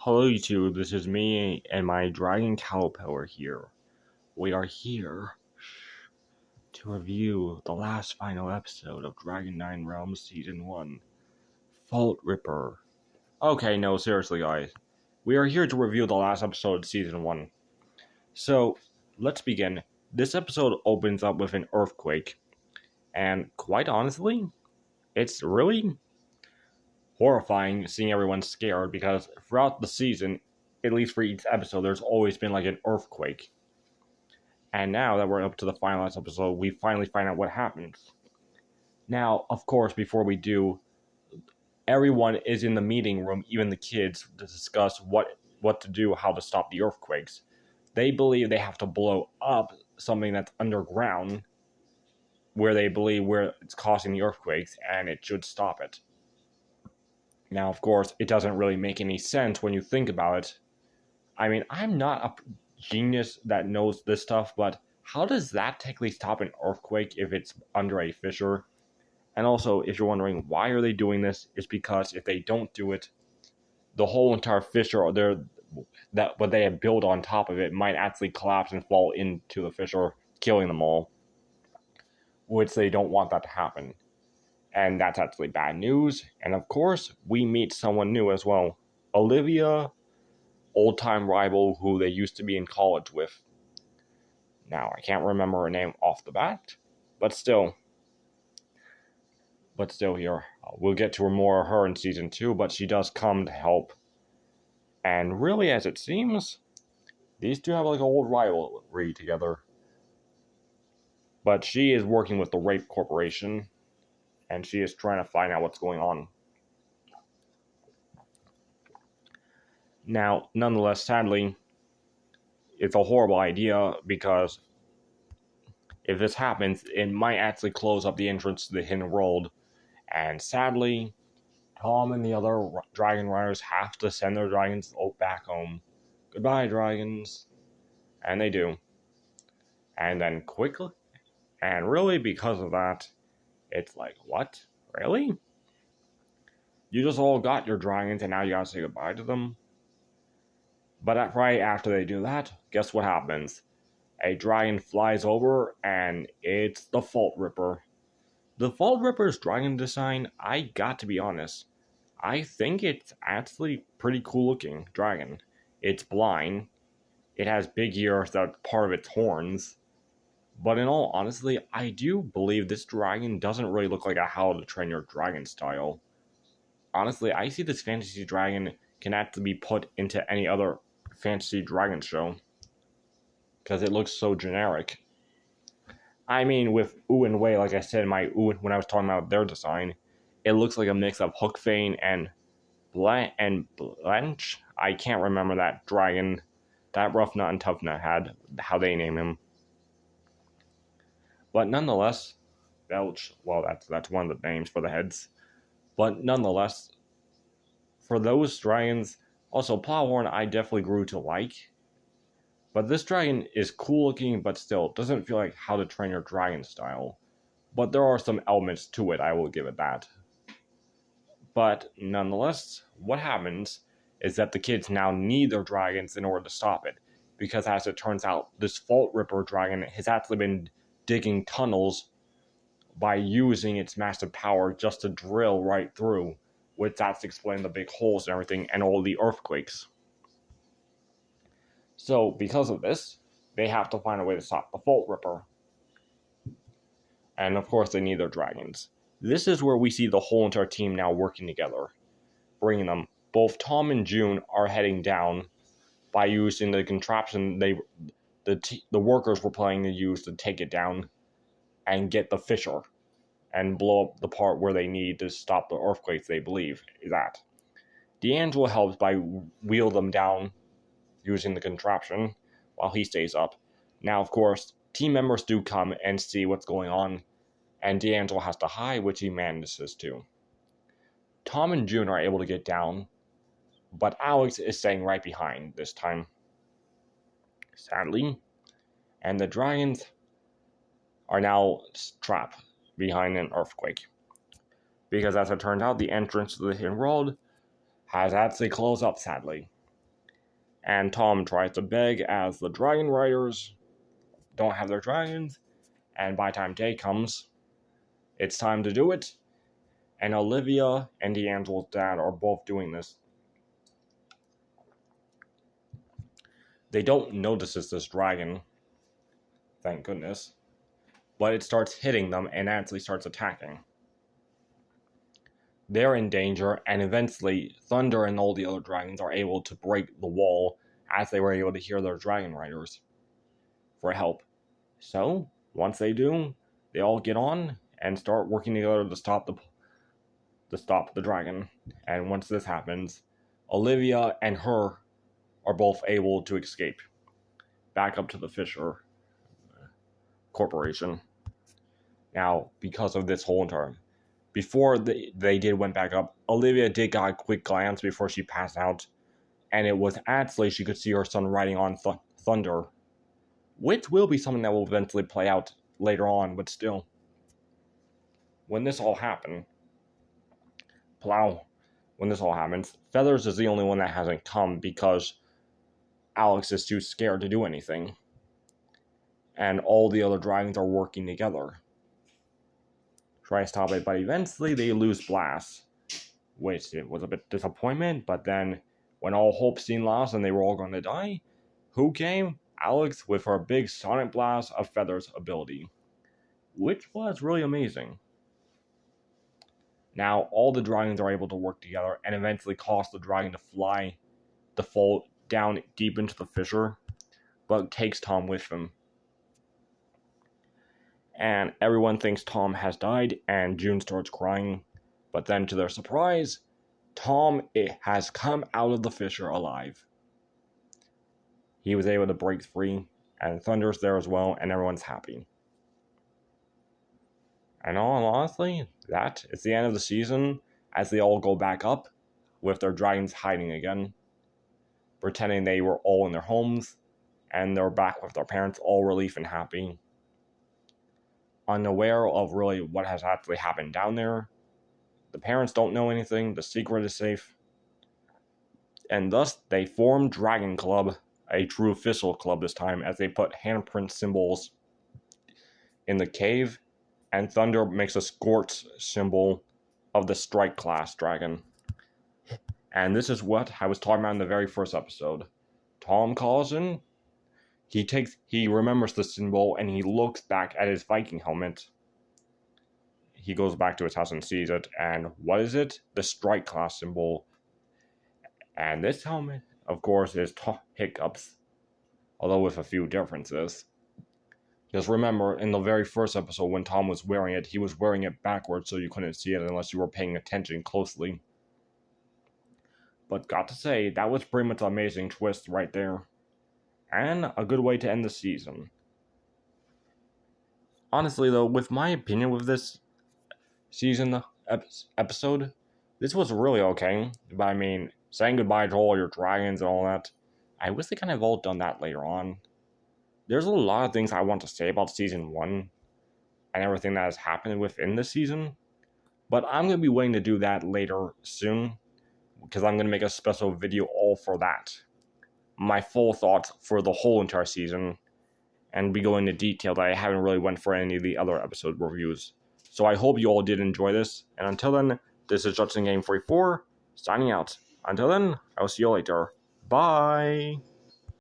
Hello YouTube, this is me and my Dragon Caterpillar here. We are here to review the last final episode of Dragon 9 Realms Season 1, Fault Ripper. Okay, no, seriously guys. We are here to review the last episode of Season 1. So, let's begin. This episode opens up with an earthquake, and quite honestly, it's really horrifying seeing everyone scared because throughout the season, at least for each episode, there's always been like an earthquake. And now that we're up to the finalized episode, we finally find out what happens. Now, of course, before we do, everyone is in the meeting room, even the kids, to discuss what to do, how to stop the earthquakes. They believe they have to blow up something that's underground, where they believe where it's causing the earthquakes, and it should stop it. Now, of course, it doesn't really make any sense when you think about it. I mean, I'm not a genius that knows this stuff, but how does that technically stop an earthquake if it's under a fissure? And also, if you're wondering why are they doing this, it's because if they don't do it, the whole entire fissure or that what they have built on top of it might actually collapse and fall into the fissure, killing them all, which they don't want that to happen. And that's actually bad news. And of course, we meet someone new as well. Olivia, old-time rival who they used to be in college with. Now, I can't remember her name off the bat, but still here. We'll get to more of her in Season 2, but she does come to help. And really, as it seems, these two have like an old rivalry together. But she is working with the Rape Corporation, and she is trying to find out what's going on. Now, nonetheless, sadly, it's a horrible idea because if this happens, it might actually close up the entrance to the hidden world. And sadly, Tom and the other dragon riders have to send their dragons back home. Goodbye, dragons. And they do. And then quickly, and really because of that, it's like, what? Really? You just all got your dragons and now you gotta say goodbye to them? But right after they do that, guess what happens? A dragon flies over and it's the Fault Ripper. The Fault Ripper's dragon design, I got to be honest, I think it's actually pretty cool looking dragon. It's blind. It has big ears that are part of its horns. But in all honesty, I do believe this dragon doesn't really look like a How to Train Your Dragon style. Honestly, I see this fantasy dragon can actually be put into any other fantasy dragon show. Because it looks so generic. I mean, with Ooh and Wei, like I said in my Ooh when I was talking about their design, it looks like a mix of Hookfane and Blanche. I can't remember that dragon, that Rough Nut and Tough Nut had, how they name him. But nonetheless, Belch, well, that's one of the names for the heads. But nonetheless, for those dragons, also Plowhorn I definitely grew to like. But this dragon is cool looking, but still doesn't feel like How to Train Your Dragon style. But there are some elements to it, I will give it that. But nonetheless, what happens is that the kids now need their dragons in order to stop it. Because as it turns out, this Fault Ripper dragon has actually been digging tunnels by using its massive power just to drill right through, which that's explain the big holes and everything and all the earthquakes. So, because of this, they have to find a way to stop the Fault Ripper. And of course, they need their dragons. This is where we see the whole entire team now working together, bringing them. Both Tom and June are heading down by using the contraption the workers were planning to use to take it down and get the fissure and blow up the part where they need to stop the earthquakes they believe is at. D'Angelo helps by wheel them down using the contraption while he stays up. Now, of course, team members do come and see what's going on, and D'Angelo has to hide, which he manages to. Tom and June are able to get down, but Alex is staying right behind this time, sadly, and the dragons are now trapped behind an earthquake. Because as it turned out, the entrance to the hidden world has actually closed up, sadly. And Tom tries to beg as the dragon riders don't have their dragons. And by the time day comes, it's time to do it. And Olivia and D'Angelo's dad are both doing this. They don't notice it's this dragon, thank goodness, but it starts hitting them and actually starts attacking. They're in danger, and eventually Thunder and all the other dragons are able to break the wall as they were able to hear their dragon riders for help. So, once they do, they all get on and start working together to stop the dragon. And once this happens, Olivia and her are both able to escape back up to the Fissure Corporation. Now, because of this whole entire, before they went back up, Olivia did got a quick glance before she passed out, and it was actually she could see her son riding on Thunder, which will be something that will eventually play out later on, but still. When this all happens, Feathers is the only one that hasn't come because Alex is too scared to do anything. And all the other dragons are working together. Try to stop it, but eventually they lose Blast. Which it was a bit disappointment, but then when all hope seemed lost and they were all going to die, who came? Alex with her big Sonic Blast of Feathers ability. Which was really amazing. Now all the dragons are able to work together and eventually cause the dragon to fall down deep into the fissure, but takes Tom with him. And everyone thinks Tom has died, and June starts crying. But then, to their surprise, Tom has come out of the fissure alive. He was able to break free, and Thunder's there as well, and everyone's happy. And all honestly, that is the end of the season, as they all go back up, with their dragons hiding again, pretending they were all in their homes, and they're back with their parents, all relief and happy. Unaware of really what has actually happened down there. The parents don't know anything, the secret is safe. And thus, they form Dragon Club, a true official club this time, as they put handprint symbols in the cave, and Thunder makes a scorch symbol of the strike class dragon. And this is what I was talking about in the very first episode. Tom calls in. He remembers the symbol, and he looks back at his Viking helmet. He goes back to his house and sees it, and what is it? The strike class symbol. And this helmet, of course, is Hiccup's, although with a few differences. Just remember, in the very first episode, when Tom was wearing it, he was wearing it backwards, so you couldn't see it unless you were paying attention closely. But got to say, that was pretty much an amazing twist right there. And a good way to end the season. Honestly, though, with my opinion with this season episode, this was really okay. But I mean, saying goodbye to all your dragons and all that, I wish they kind of all done that later on. There's a lot of things I want to say about season 1 and everything that has happened within this season, but I'm going to be waiting to do that later soon, because I'm going to make a special video all for that. My full thoughts for the whole entire season, and be going into detail that I haven't really went for any of the other episode reviews. So I hope you all did enjoy this, and until then, this is Judson Game 44, signing out. Until then, I will see you later. Bye!